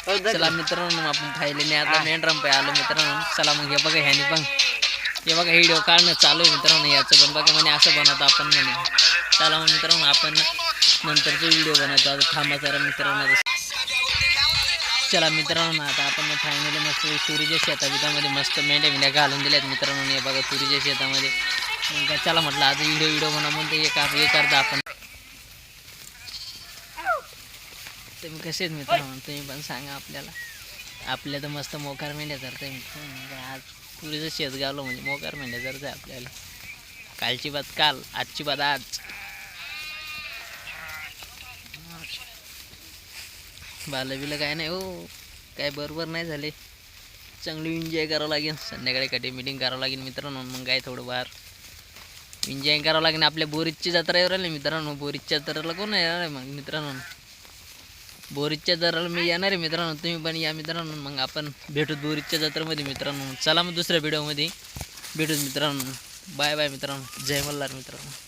चला मित्रांनो आपण फायनली आता मेन रंपे आलो मित्रांनो. चला मग हे बघा ह्यानी पण हे बघा व्हिडिओ काढणं चालू आहे मित्रांनो. याचं पण बघा म्हणे असं बनवतो आपण म्हणे. चला मग मित्रांनो आपण नंतरचा व्हिडिओ बनवतो. आता थांबा जरा मित्रांनो. चला मित्रांनो आता आपण फायनली मस्त तुरीच्या शेतामध्ये मस्त मेंढ्या घालून दिल्यात मित्रांनो. हे बघा तुरीच्या शेतामध्ये. मग चला म्हटलं आता व्हिडिओ बनवा म्हणते हे करता आपण. तुम्ही कसे आहेत मित्रांनो तुम्ही पण सांगा आपल्याला. आपल्या तर मस्त मोकार मेंढ्या धरते मित्रांनो. आज तुरीचं शेत गावलं म्हणजे मोकार मेंढ्या धरते आपल्याला. कालची बात काल, आजची बात आज. बालं काय नाही हो, काय बरोबर नाही झाले. चांगली एन्जॉय करावं लागेल. संध्याकाळी कधी मीटिंग करावं लागेल मित्रांनो. मग काय थोडं बाहेर एन्जॉय करावं लागेल. आपल्या बोरीजची जत्रा येऊ राहिली मित्रांनो. बोरीजच्या जत्रेला कोण येणार आहे मग मित्रांनो. बोरीजच्या जत्रेला मी येणार आहे मित्रांनो. तुम्ही पण या मित्रांनो. मग आपण भेटूत बोरीजच्या जत्रेमध्ये मित्रांनो. चला मग दुसऱ्या व्हिडिओमध्ये भेटूत मित्रांनो. बाय बाय मित्रांनो. जय मल्हार मित्रांनो.